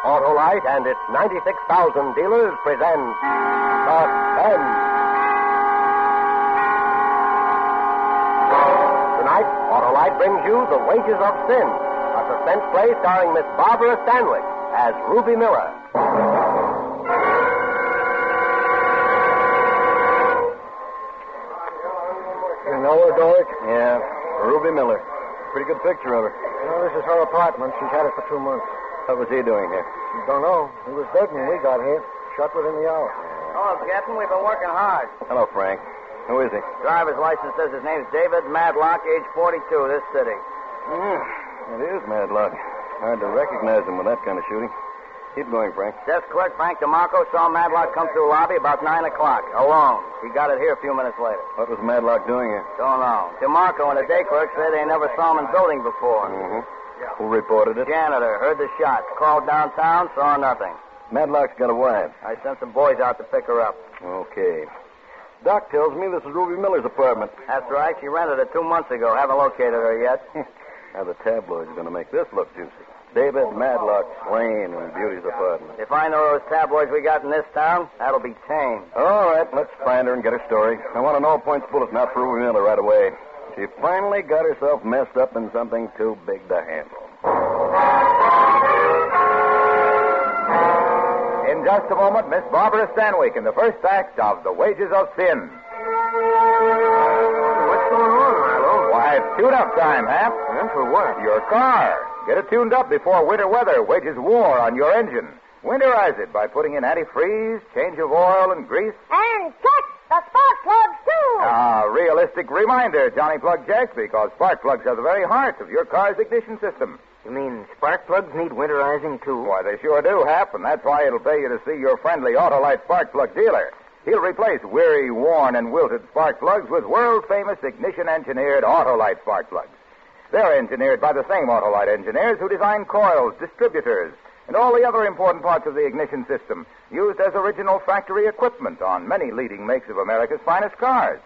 Autolite and its 96,000 dealers present Suspense. Tonight, Autolite brings you The Wages of Sin, a suspense play starring Miss Barbara Stanwyck as Ruby Miller. You know her, Doric? Yeah, Ruby Miller. Pretty good picture of her. No, this is her apartment. She's had it for 2 months. What was he doing here? Don't know. He was dead when we got here. Shot within the hour. Hello, Captain. We've been working hard. Hello, Frank. Who is he? Driver's license says his name's David Madlock, age 42, this city. It is Madlock. Hard to recognize him with that kind of shooting. Keep going, Frank. Desk clerk Frank DeMarco saw Madlock come through lobby about 9 o'clock, alone. He got it here a few minutes later. What was Madlock doing here? Don't know. DeMarco and the day clerk say they never saw him in building before. Mm-hmm. Who reported it? Janitor. Heard the shots. Called downtown, saw nothing. Madlock's got a wife. I sent some boys out to pick her up. Okay. Doc tells me this is Ruby Miller's apartment. That's right. She rented it 2 months ago. Haven't located her yet. Now the tabloids are going to make this look juicy. David Madlock slain in Beauty's apartment. If I know those tabloids we got in this town, that'll be tame. All right, let's find her and get her story. I want an all-points bulletin out for Ruby Miller right away. She finally got herself messed up in something too big to handle. In just a moment, Miss Barbara Stanwyck in the first act of The Wages of Sin. What's going on, Milo? Why, it's tune-up time, Hap. And for what? Your car. Get it tuned up before winter weather wages war on your engine. Winterize it by putting in antifreeze, change of oil and grease. And check the spark plugs, too. Ah, realistic reminder, Johnny Plug Jack, because spark plugs are the very heart of your car's ignition system. You mean spark plugs need winterizing, too? Why, they sure do, Hap, and that's why it'll pay you to see your friendly Autolite spark plug dealer. He'll replace weary, worn, and wilted spark plugs with world-famous ignition-engineered Autolite spark plugs. They're engineered by the same Autolite engineers who design coils, distributors, and all the other important parts of the ignition system, used as original factory equipment on many leading makes of America's finest cars.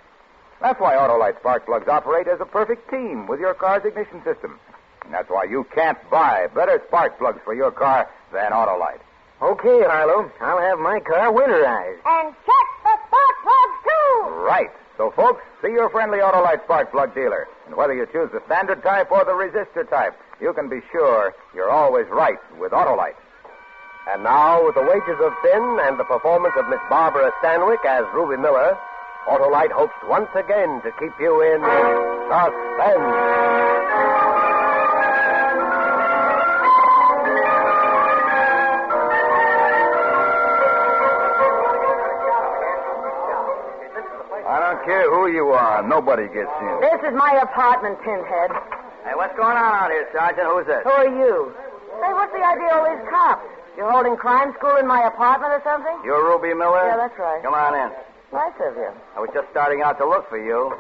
That's why Autolite spark plugs operate as a perfect team with your car's ignition system. And that's why you can't buy better spark plugs for your car than Autolite. Okay, Harlow. I'll have my car winterized. And check the spark plugs, too. Right. So, folks, see your friendly Autolite spark plug dealer. And whether you choose the standard type or the resistor type, you can be sure you're always right with Autolite. And now, with The Wages of Sin and the performance of Miss Barbara Stanwyck as Ruby Miller, Autolite hopes once again to keep you in suspense. I don't care who you are. Nobody gets in. This is my apartment, Pinhead. Hey, what's going on out here, Sergeant? Who's this? Who are you? Say, what's the idea of these cops? You're holding crime school in my apartment or something? You're Ruby Miller? Yeah, that's right. Come on in. Nice of you. I was just starting out to look for you.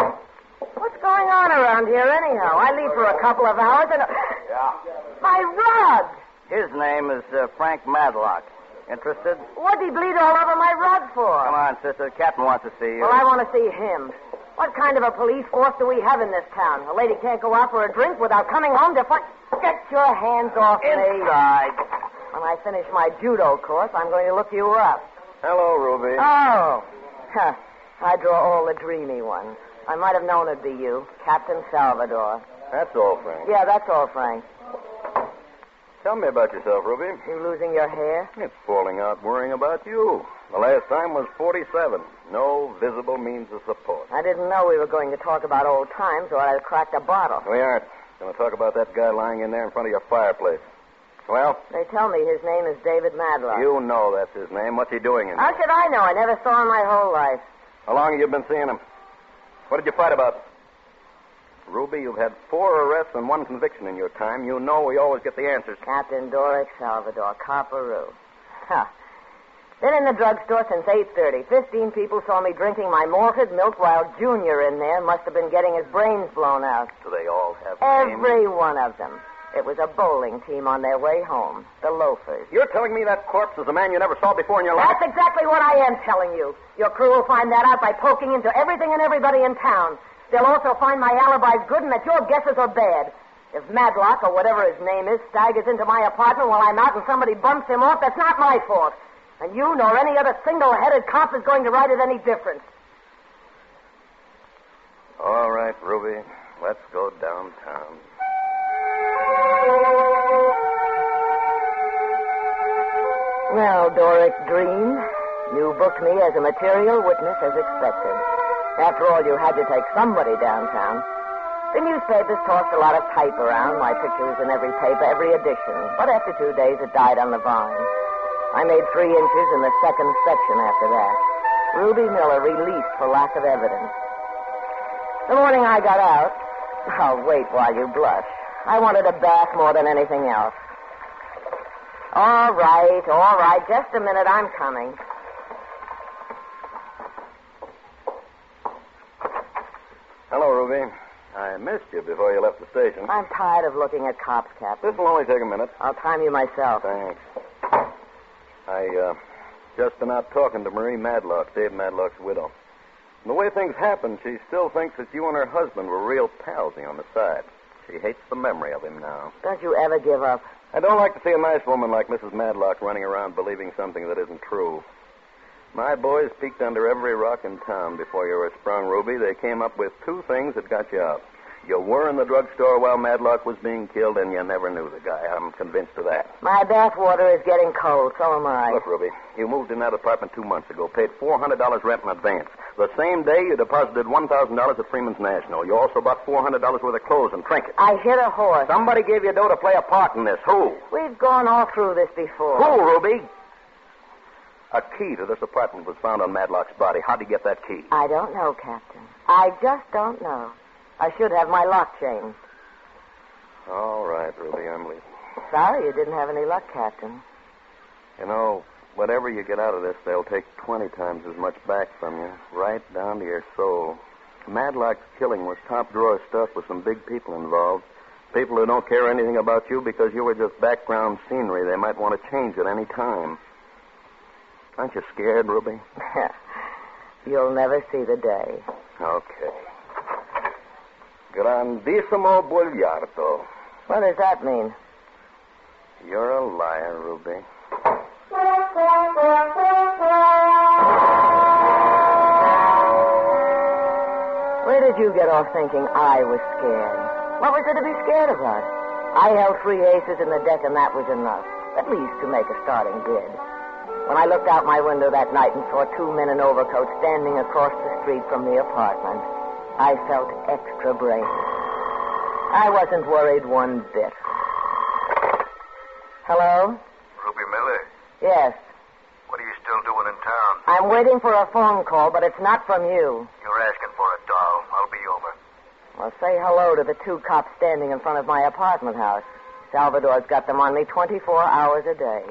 What's going on around here, anyhow? I leave for a couple of hours and... Yeah. My rug! His name is Frank Madlock. Interested? What'd he bleed all over my rug for? Come on, sister. The captain wants to see you. Well, I want to see him. What kind of a police force do we have in this town? A lady can't go out for a drink without coming home to find... Get your hands off me. Inside. When I finish my judo course, I'm going to look you up. Hello, Ruby. Oh. Huh. I draw all the dreamy ones. I might have known it'd be you, Captain Salvador. That's all, Frank. Yeah, that's all, Frank. Tell me about yourself, Ruby. You losing your hair? It's falling out worrying about you. The last time was 47. No visible means of support. I didn't know we were going to talk about old times, or I'd have cracked a bottle. We aren't. Going to talk about that guy lying in there in front of your fireplace. Well? They tell me his name is David Madlock. You know that's his name. What's he doing in there? How should I know? I never saw him my whole life. How long have you been seeing him? What did you fight about? Ruby, you've had 4 arrests and 1 conviction in your time. You know we always get the answers. Captain Doric Salvador, Copperoo. Ha. Been in the drugstore since 8:30. 15 people saw me drinking my malted milk while Junior in there must have been getting his brains blown out. Do they all have names? Every one of them. It was a bowling team on their way home. The loafers. You're telling me that corpse is a man you never saw before in your life? That's exactly what I am telling you. Your crew will find that out by poking into everything and everybody in town. They'll also find my alibis good and that your guesses are bad. If Madlock, or whatever his name is, staggers into my apartment while I'm out and somebody bumps him off, that's not my fault. And you nor any other single-headed cop is going to write it any different. All right, Ruby. Let's go downtown. Well, Doric Dream, you booked me as a material witness as expected. After all, you had to take somebody downtown. The newspapers tossed a lot of type around. My picture was in every paper, every edition. But after 2 days, it died on the vine. I made 3 inches in the second section after that. Ruby Miller released for lack of evidence. The morning I got out... Oh, wait while you blush. I wanted a bath more than anything else. All right. Just a minute. I'm coming. Hello, Ruby. I missed you before you left the station. I'm tired of looking at cops, Captain. This will only take a minute. I'll time you myself. Thanks. I just been out talking to Marie Madlock, Dave Madlock's widow. And the way things happened, she still thinks that you and her husband were real palsy on the side. She hates the memory of him now. Don't you ever give up. I don't like to see a nice woman like Mrs. Madlock running around believing something that isn't true. My boys peeked under every rock in town before you were sprung, Ruby. They came up with 2 things that got you out. You were in the drugstore while Madlock was being killed, and you never knew the guy. I'm convinced of that. My bath water is getting cold, so am I. Look, Ruby, you moved in that apartment 2 months ago, paid $400 rent in advance. The same day, you deposited $1,000 at Freeman's National. You also bought $400 worth of clothes and trinkets. I hit a horse. Somebody gave you dough to play a part in this. Who? We've gone all through this before. Who, Ruby? A key to this apartment was found on Madlock's body. How'd you get that key? I don't know, Captain. I just don't know. I should have my lock chain. All right, Ruby, I'm leaving. Sorry you didn't have any luck, Captain. You know, whatever you get out of this, they'll take 20 times as much back from you, right down to your soul. Madlock's killing was top-drawer stuff with some big people involved. People who don't care anything about you because you were just background scenery. They might want to change at any time. Aren't you scared, Ruby? You'll never see the day. Okay. Grandissimo Bugliardo. What does that mean? You're a liar, Ruby. Where did you get off thinking I was scared? What was there to be scared about? I held 3 aces in the deck, and that was enough, at least to make a starting bid. When I looked out my window that night and saw 2 men in overcoats standing across the street from the apartment, I felt extra brave. I wasn't worried one bit. Hello? Ruby Miller, Yes. what are you still doing in town? I'm waiting for a phone call, but it's not from you. You're asking for it, doll. I'll be over. Well, say hello to the 2 cops standing in front of my apartment house. Salvador's got them on me 24 hours a day.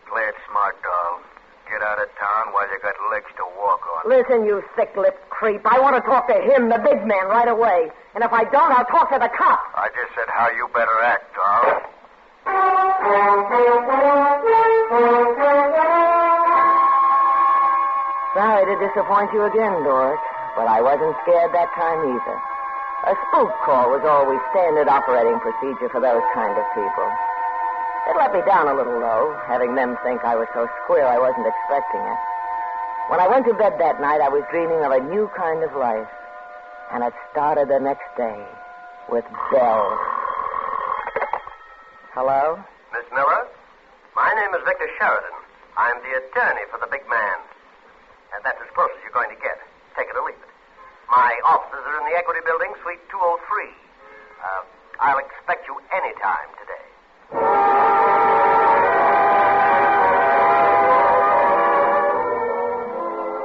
Play it smart, doll. Get out of town while you got legs to walk on. Listen, you thick-lipped creep. I want to talk to him, the big man, right away. And if I don't, I'll talk to the cops. I just said how you better act, doll. Sorry to disappoint you again, Doris, but I wasn't scared that time either. A spook call was always standard operating procedure for those kind of people. It let me down a little, though, having them think I was so square I wasn't expecting it. When I went to bed that night, I was dreaming of a new kind of life. And it started the next day with bells. Hello? Miss Miller, my name is Victor Sheridan. I'm the attorney for the big man. And that's as close as you're going to get. Take it or leave it. My offices are in the Equity Building, Suite 203. I'll expect you any time today.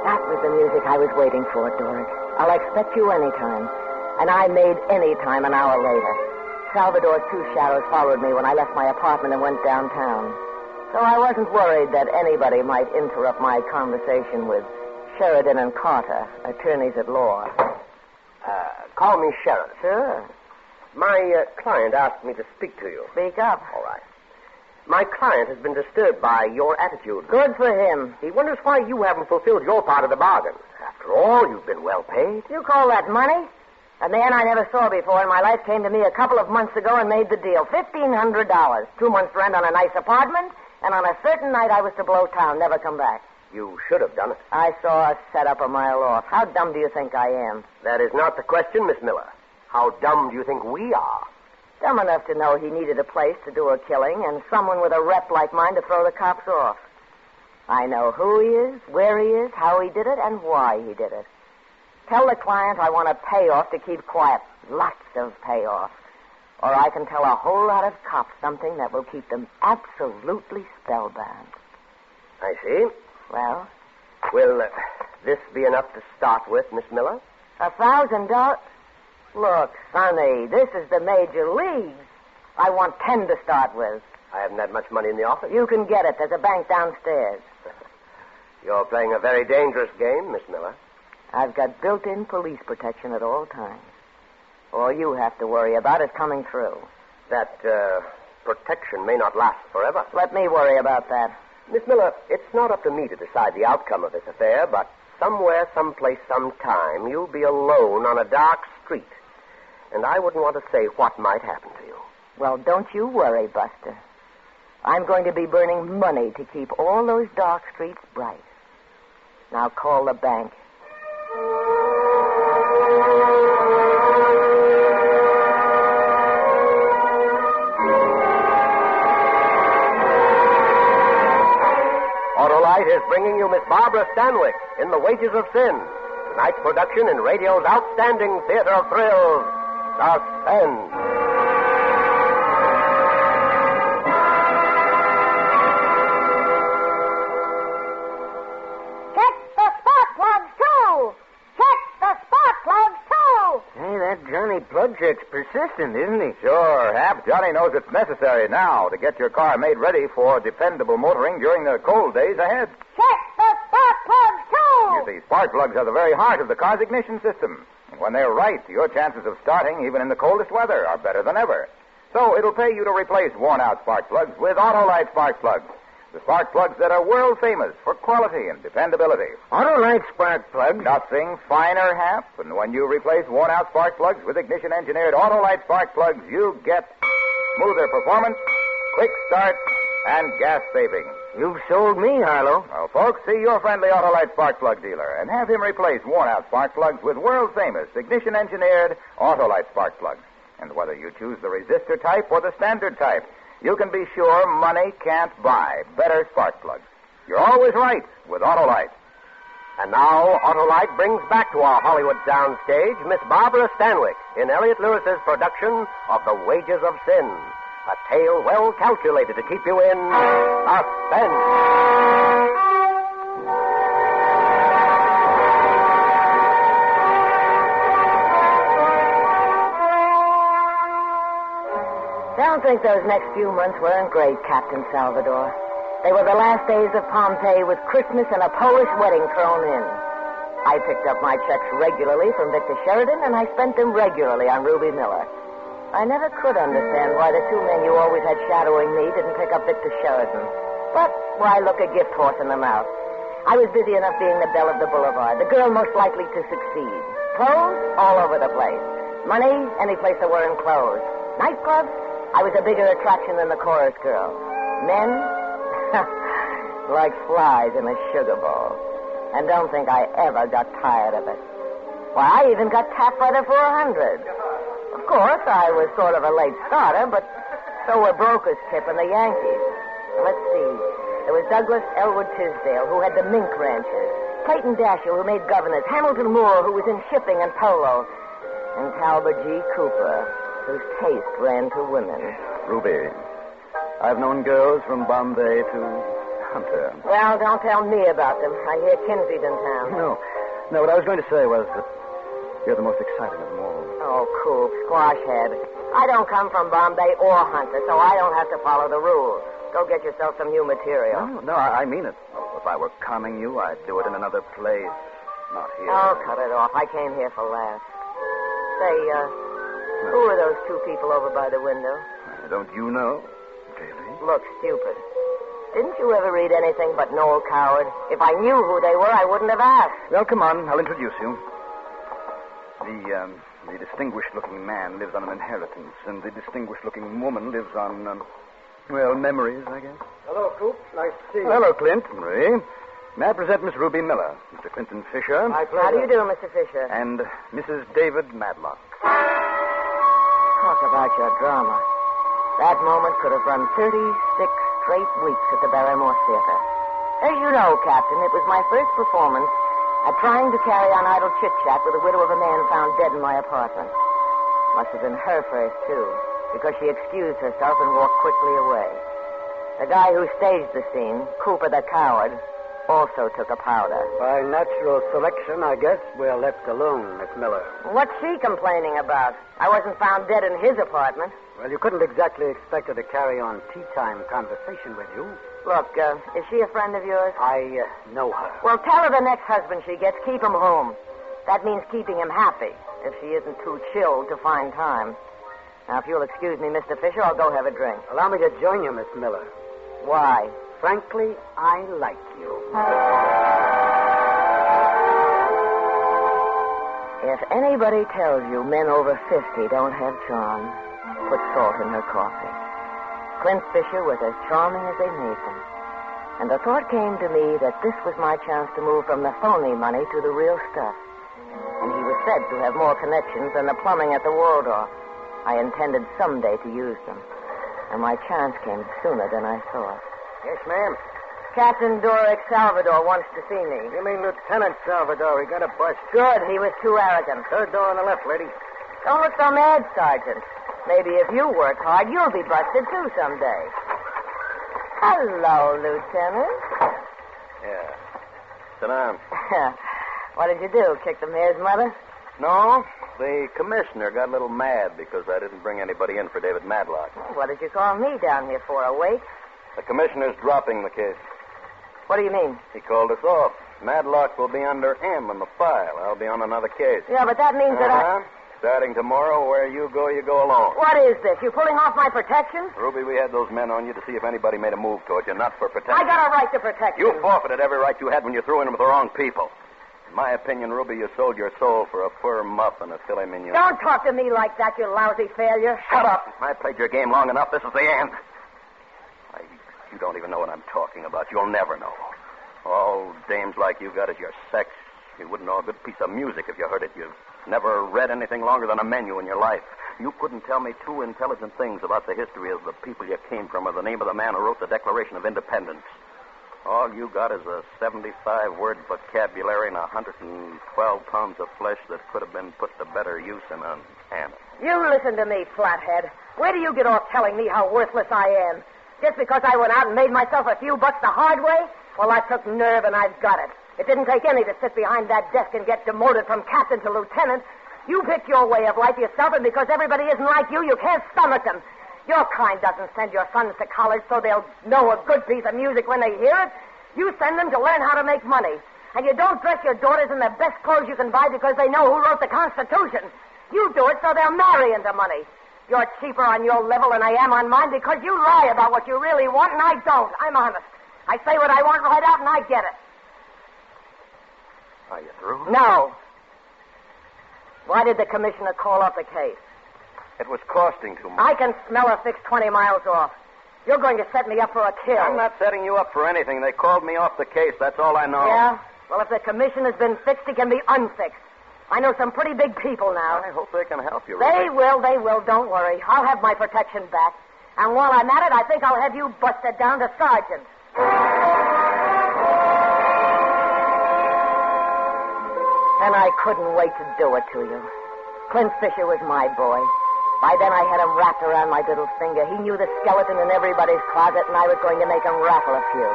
That was the music I was waiting for, Doris. I'll expect you anytime. And I made any time an hour later. Salvador's 2 shadows followed me when I left my apartment and went downtown. So I wasn't worried that anybody might interrupt my conversation with Sheridan and Carter, attorneys at law. Call me Sheridan. Sure. My client asked me to speak to you. Speak up. All right. My client has been disturbed by your attitude. Good for him. He wonders why you haven't fulfilled your part of the bargain. After all, you've been well paid. You call that money? A man I never saw before in my life came to me a couple of months ago and made the deal. $1,500. 2 months' rent on a nice apartment, and on a certain night I was to blow town, never come back. You should have done it. I saw a setup a mile off. How dumb do you think I am? That is not the question, Miss Miller. How dumb do you think we are? Dumb enough to know he needed a place to do a killing and someone with a rep like mine to throw the cops off. I know who he is, where he is, how he did it, and why he did it. Tell the client I want a payoff to keep quiet. Lots of payoff. Or I can tell a whole lot of cops something that will keep them absolutely spellbound. I see. Well? Will this be enough to start with, Miss Miller? $1,000? Look, Sonny, this is the major leagues. I want 10 to start with. I haven't that much money in the office. You can get it. There's a bank downstairs. You're playing a very dangerous game, Miss Miller. I've got built-in police protection at all times. All you have to worry about is coming through. That protection may not last forever. Let me worry about that. Miss Miller, it's not up to me to decide the outcome of this affair, but somewhere, someplace, sometime, you'll be alone on a dark street. And I wouldn't want to say what might happen to you. Well, don't you worry, Buster. I'm going to be burning money to keep all those dark streets bright. Now call the bank. Autolite is bringing you Miss Barbara Stanwyck in The Wages of Sin. Tonight's production in radio's outstanding theater of thrills, Suspense. Check the spark plugs, too. Check the spark plugs, too. Hey, that Johnny plug check's persistent, isn't he? Sure, Hap. Johnny knows it's necessary now to get your car made ready for dependable motoring during the cold days ahead. Check the spark plugs, too. You see, spark plugs are the very heart of the car's ignition system. And when they're right, your chances of starting, even in the coldest weather, are better than ever. So it'll pay you to replace worn-out spark plugs with Autolite spark plugs. The spark plugs that are world famous for quality and dependability. Autolite spark plug. Nothing finer, Hap. And when you replace worn-out spark plugs with ignition-engineered Autolite spark plugs, you get smoother performance, quick start, and gas savings. You've sold me, Harlow. Well, folks, see your friendly Autolite spark plug dealer and have him replace worn-out spark plugs with world-famous ignition-engineered Autolite spark plugs. And whether you choose the resistor type or the standard type, you can be sure money can't buy better spark plugs. You're always right with Autolite. And now, Autolite brings back to our Hollywood soundstage Miss Barbara Stanwyck in Elliot Lewis's production of The Wages of Sin, a tale well calculated to keep you in suspense. Don't think those next few months weren't great, Captain Salvador. They were the last days of Pompeii with Christmas and a Polish wedding thrown in. I picked up my checks regularly from Victor Sheridan, and I spent them regularly on Ruby Miller. I never could understand why the two men you always had shadowing me didn't pick up Victor Sheridan. But why look a gift horse in the mouth? I was busy enough being the belle of the boulevard, the girl most likely to succeed. Clothes all over the place. Money any place there weren't clothes. Nightclubs, I was a bigger attraction than the chorus girl. Men, like flies in a sugar bowl. And don't think I ever got tired of it. Why, I even got tapped by the 400. Of course, I was sort of a late starter, but so were Broker's Tip and the Yankees. Let's see. There was Douglas Elwood Tisdale, who had the mink ranches. Clayton Dasher, who made governors. Hamilton Moore, who was in shipping and polo. And Talbot G. Cooper, whose taste ran to women. Ruby, I've known girls from Bombay to Hunter. Well, don't tell me about them. I hear Kinsey's in town. No, what I was going to say was that you're the most exciting of them all. Oh, Coop, squash head. I don't come from Bombay or Hunter, so I don't have to follow the rules. Go get yourself some new material. No, I mean it. If I were conning you, I'd do it in another place, not here. Oh, cut it off. I came here for laughs. Say, who are those two people over by the window? Don't you know? Really? Look stupid. Didn't you ever read anything but Noel Coward? If I knew who they were, I wouldn't have asked. Well, come on. I'll introduce you. The distinguished-looking man lives on an inheritance, and the distinguished-looking woman lives on, memories, I guess. Hello, Coop. Nice to see you. Hello, Clint. Marie. May I present Miss Ruby Miller, Mr. Clinton Fisher, My pleasure. How do you do, Mr. Fisher? and Mrs. David Madlock. Talk about your drama. That moment could have run 36 straight weeks at the Barrymore Theater. As you know, Captain, it was my first performance at trying to carry on idle chit-chat with the widow of a man found dead in my apartment. Must have been her first, too, because she excused herself and walked quickly away. The guy who staged the scene, Cooper the coward, also took a powder. By natural selection, I guess, we're left alone, Miss Miller. What's she complaining about? I wasn't found dead in his apartment. Well, you couldn't exactly expect her to carry on tea-time conversation with you. Look, is she a friend of yours? I know her. Well, tell her the next husband she gets, keep him home. That means keeping him happy, if she isn't too chilled to find time. Now, if you'll excuse me, Mr. Fisher, I'll go have a drink. Allow me to join you, Miss Miller. Why? Frankly, I like you. If anybody tells you men over 50 don't have charm, put salt in her coffee. Clint Fisher was as charming as they made them. And the thought came to me that this was my chance to move from the phony money to the real stuff. And he was said to have more connections than the plumbing at the Waldorf. I intended someday to use them. And my chance came sooner than I thought. Yes, ma'am. Captain Doric Salvador wants to see me. You mean Lieutenant Salvador? He got a bust. Good. He was too arrogant. Third door on the left, lady. Don't look so mad, Sergeant. Maybe if you work hard, you'll be busted, too, someday. Hello, Lieutenant. Yeah. Sit down. What did you do? Kick the mayor's mother? No, the commissioner got a little mad because I didn't bring anybody in for David Madlock. What did you call me down here for, a wait? The commissioner's dropping the case. What do you mean? He called us off. Madlock will be under M in the file. I'll be on another case. Yeah, but that means that I... Starting tomorrow, where you go alone. What is this? You pulling off my protection? Ruby, we had those men on you to see if anybody made a move towards you, not for protection. I got a right to protect You forfeited every right you had when you threw in with the wrong people. In my opinion, Ruby, you sold your soul for a fur muff and a filet mignon. Don't talk to me like that, you lousy failure. Shut up. I played your game long enough. This is the end. You don't even know what I'm talking about. You'll never know. All dames like you got is your sex. You wouldn't know a good piece of music if you heard it. You've never read anything longer than a menu in your life. You couldn't tell me two intelligent things about the history of the people you came from or the name of the man who wrote the Declaration of Independence. All you got is a 75-word vocabulary and 112 pounds of flesh that could have been put to better use in an animal. You listen to me, flathead. Where do you get off telling me how worthless I am? Just because I went out and made myself a few bucks the hard way? Well, I took nerve and I've got it. It didn't take any to sit behind that desk and get demoted from captain to lieutenant. You pick your way of life yourself, and because everybody isn't like you can't stomach them. Your kind doesn't send your sons to college so they'll know a good piece of music when they hear it. You send them to learn how to make money. And you don't dress your daughters in the best clothes you can buy because they know who wrote the Constitution. You do it so they'll marry into money. You're cheaper on your level than I am on mine because you lie about what you really want, and I don't. I'm honest. I say what I want right out, and I get it. Are you through? No. Why did the commissioner call off the case? It was costing too much. I can smell a fix 20 miles off. You're going to set me up for a kill. I'm not setting you up for anything. They called me off the case. That's all I know. Yeah? Well, if the commissioner's been fixed, he can be unfixed. I know some pretty big people now. I hope they can help you, They Ruby. will. Don't worry. I'll have my protection back. And while I'm at it, I think I'll have you busted down to sergeant. And I couldn't wait to do it to you. Clint Fisher was my boy. By then I had him wrapped around my little finger. He knew the skeleton in everybody's closet, and I was going to make him rattle a few.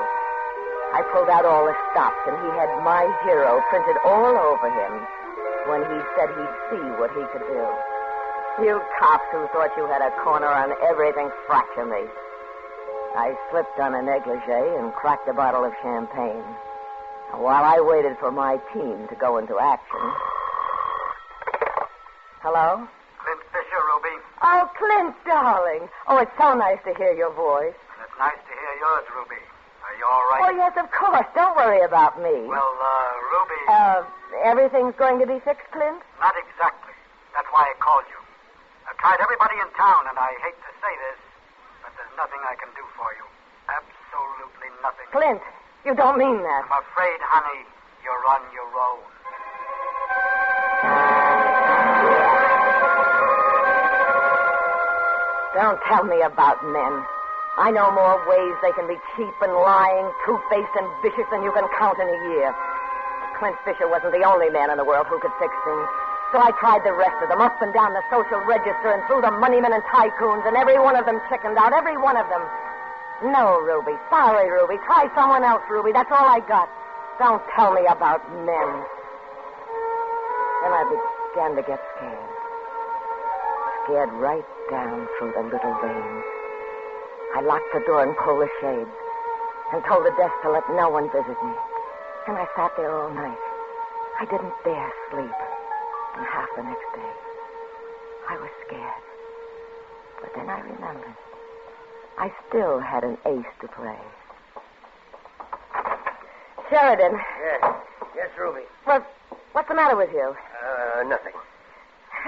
I pulled out all the stops, and he had my hero printed all over him when he said he'd see what he could do. You cops who thought you had a corner on everything fracture me. I slipped on a negligee and cracked a bottle of champagne. And while I waited for my team to go into action... Hello? Clint Fisher, Ruby. Oh, Clint, darling. Oh, it's so nice to hear your voice. And it's nice to hear yours, Ruby. Are you all right? Oh, yes, of course. Don't worry about me. Well, Ruby... Everything's going to be fixed, Clint? Not exactly. That why I called you. I've tried everybody in town, and I hate to say this, but there's nothing I can do for you. Absolutely nothing. Clint, you don't mean that. I'm afraid, honey, you're on your own. Don't tell me about men. I know more ways they can be cheap and lying, two-faced and vicious than you can count in a year. But Clint Fisher wasn't the only man in the world who could fix things. So I tried the rest of them, up and down the social register and through the moneymen and tycoons, and every one of them chickened out, every one of them. No, Ruby. Sorry, Ruby. Try someone else, Ruby. That's all I got. Don't tell me about men. Then I began to get scared. Scared right down through the little veins. I locked the door and pulled the shades and told the desk to let no one visit me. And I sat there all night. I didn't dare sleep. And half the next day, I was scared. But then I remembered. I still had an ace to play. Sheridan. Yes, Ruby. What's the matter with you? Nothing.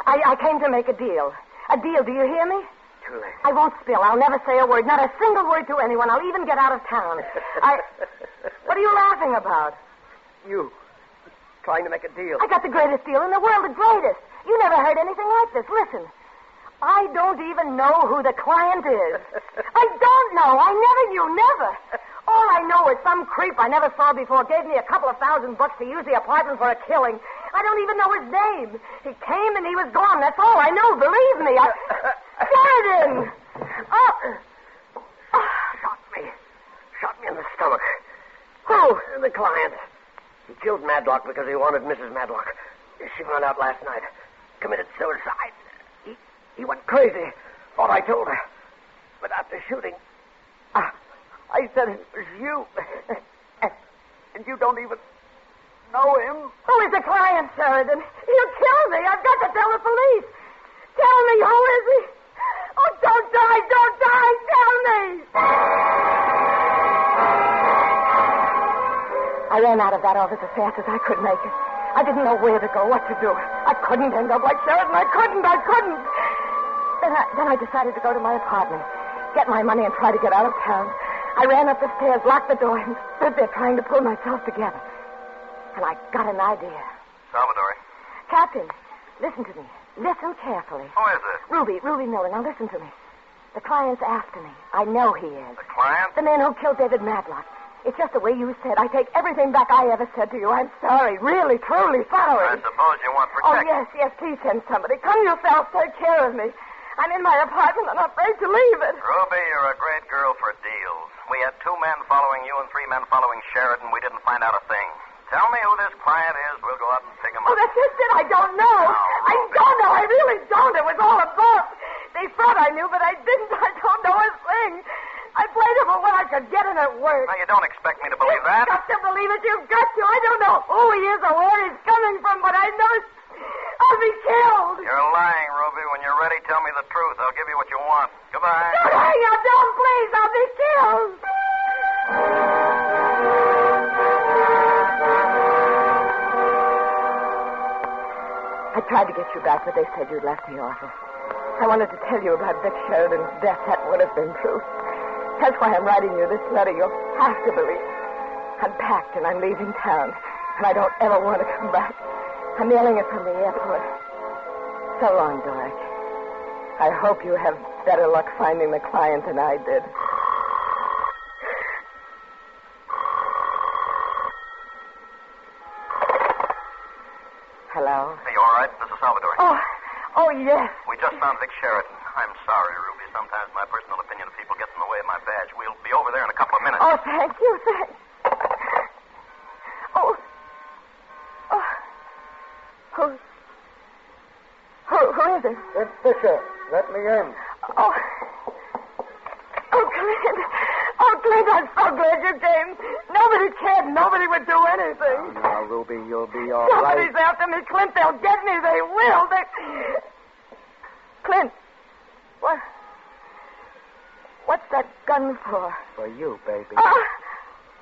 I came to make a deal. A deal, do you hear me? Too late. I won't spill. I'll never say a word, not a single word to anyone. I'll even get out of town. What are you laughing about? You. Trying to make a deal. I got the greatest deal in the world, the greatest. You never heard anything like this. Listen. I don't even know who the client is. I don't know. I never knew, never. All I know is some creep I never saw before gave me a couple of $1,000 to use the apartment for a killing. I don't even know his name. He came and he was gone. That's all I know. Believe me. Sheridan! Shot me in the stomach. Who? The client. He killed Madlock because he wanted Mrs. Madlock. She found out last night. Committed suicide. He went crazy. Thought I told her. But after shooting, I said it was you. And you don't even know him. Who is the client, Sheridan? He'll kill me. I've got to tell the police. Tell me, who is he? Oh, don't die, tell me. I ran out of that office as fast as I could make it. I didn't know where to go, what to do. I couldn't end up like Sheridan. I couldn't. Then I decided to go to my apartment, get my money, and try to get out of town. I ran up the stairs, locked the door, and stood there trying to pull myself together. And I got an idea. Salvatore. Captain, listen to me. Listen carefully. Who is it? Ruby Miller. Now listen to me. The client's after me. I know he is. The client? The man who killed David Madlock. It's just the way you said. I take everything back I ever said to you. I'm sorry. Really, truly sorry. I suppose you want protection. Oh, yes. Please send somebody. Come yourself. Take care of me. I'm in my apartment and I'm afraid to leave it. Ruby, you're a great girl for deals. We had 2 men following you and 3 men following Sheridan. We didn't find out a thing. Tell me who this client is. We'll go out and pick him up. Oh, that's just it. I don't know. I don't know. I really don't. It was all a bluff. They thought I knew, but I didn't. I don't know a thing. I played it for what I could get, and it worked. Now, you don't expect me to believe that. You've got to believe it. You've got to. I don't know who he is or where he's coming from, but I know I'll be killed. You're lying, Ruby. When you're ready, tell me the truth. I'll give you what you want. Goodbye. Don't hang up. Don't, please. I'll be killed. I tried to get you back, but they said you'd left the office. I wanted to tell you about Vic Sheridan's death. That would have been true. That's why I'm writing you this letter. You'll have to believe. I'm packed and I'm leaving town, and I don't ever want to come back. I'm mailing it from the airport. So long, Dorothy. I hope you have better luck finding the client than I did. Hello? Are you all right? This is Salvatore. Oh, yes. We just found Vic Sheridan. I'm sorry, Ruby. Sometimes my personal opinion of people gets in the way of my badge. We'll be over there in a couple of minutes. Oh, thank you. Who is it? It's Fisher. Let me in. Oh, Clint. Oh, Clint, I'm so glad you came. Nobody cared. Nobody would do anything. Now, Ruby, you'll be all Somebody's right. after me, Clint. They'll get me. They will. Clint, what's that gun for? For you, baby. Oh,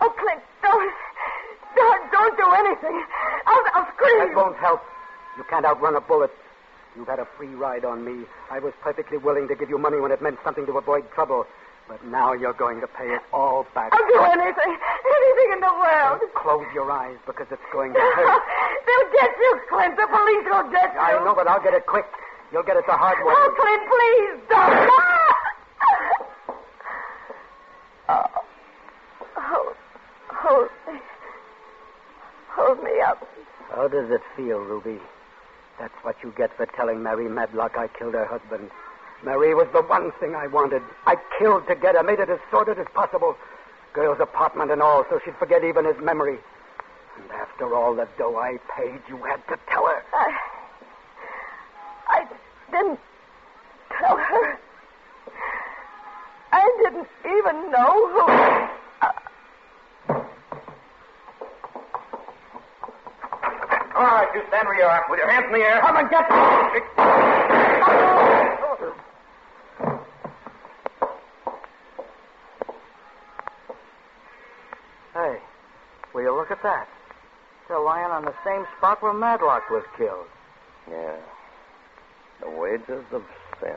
Clint, don't do anything. I'll scream. That won't help. You can't outrun a bullet. You've had a free ride on me. I was perfectly willing to give you money when it meant something to avoid trouble. But now you're going to pay it all back. I'll do anything in the world. Close your eyes because it's going to hurt. They'll get you, Clint. The police will get you. I know, but I'll get it quick. You'll get it the hard way. Oh, Clint, please don't. Hold me up. How does it feel, Ruby? That's what you get for telling Mary Medlock I killed her husband. Mary was the one thing I wanted. I killed to get her, made it as sordid as possible. Girl's apartment and all, so she'd forget even his memory. And after all the dough I paid, you had to tell her. I didn't tell her. I didn't even know who... All right, you stand where you are, with your hands in the air. Come and get me! Hey, will you look at that? They're lying on the same spot where Madlock was killed. Yeah. The wages of sin.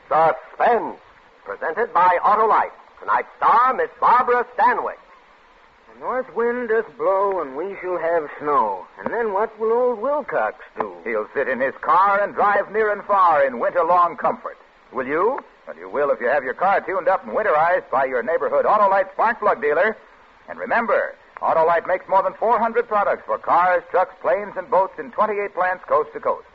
Suspense, presented by Autolite. Tonight's star, Miss Barbara Stanwyck. The north wind doth blow, and we shall have snow. And then what will old Wilcox do? He'll sit in his car and drive near and far in winter-long comfort. Will you? Well, you will if you have your car tuned up and winterized by your neighborhood Autolite spark plug dealer. And remember, Autolite makes more than 400 products for cars, trucks, planes, and boats in 28 plants coast to coast.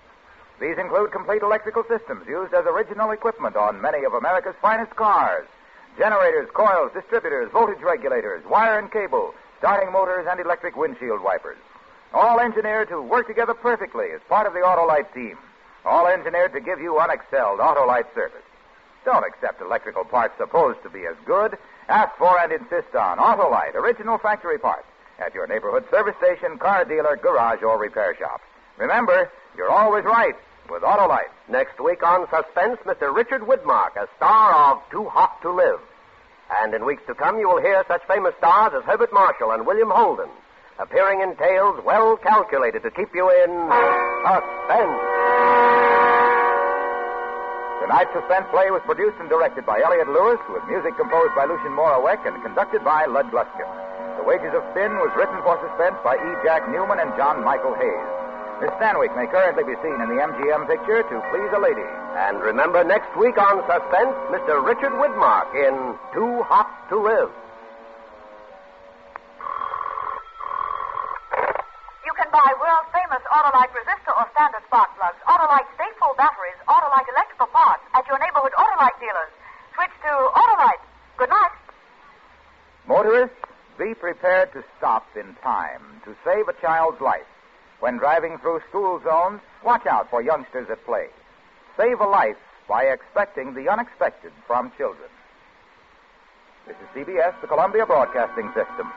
These include complete electrical systems used as original equipment on many of America's finest cars. Generators, coils, distributors, voltage regulators, wire and cable, starting motors, and electric windshield wipers. All engineered to work together perfectly as part of the Autolite team. All engineered to give you unexcelled Autolite service. Don't accept electrical parts supposed to be as good. Ask for and insist on Autolite original factory parts at your neighborhood service station, car dealer, garage, or repair shop. Remember, you're always right with Autolite. Next week on Suspense, Mr. Richard Widmark, a star of Too Hot to Live. And in weeks to come, you will hear such famous stars as Herbert Marshall and William Holden, appearing in tales well calculated to keep you in suspense. Tonight's Suspense play was produced and directed by Elliott Lewis, with music composed by Lucien Moraweck and conducted by Lud Gluskin. The Wages of Sin was written for Suspense by E. Jack Newman and John Michael Hayes. Miss Stanwyck may currently be seen in the MGM picture To Please a Lady. And remember, next week on Suspense, Mr. Richard Widmark in Too Hot to Live. You can buy world-famous Autolite resistor or standard spark plugs, Autolite stateful batteries, Autolite electrical parts at your neighborhood Autolite dealers. Switch to Autolite. Good night. Motorists, be prepared to stop in time to save a child's life. When driving through school zones, watch out for youngsters at play. Save a life by expecting the unexpected from children. This is CBS, the Columbia Broadcasting System.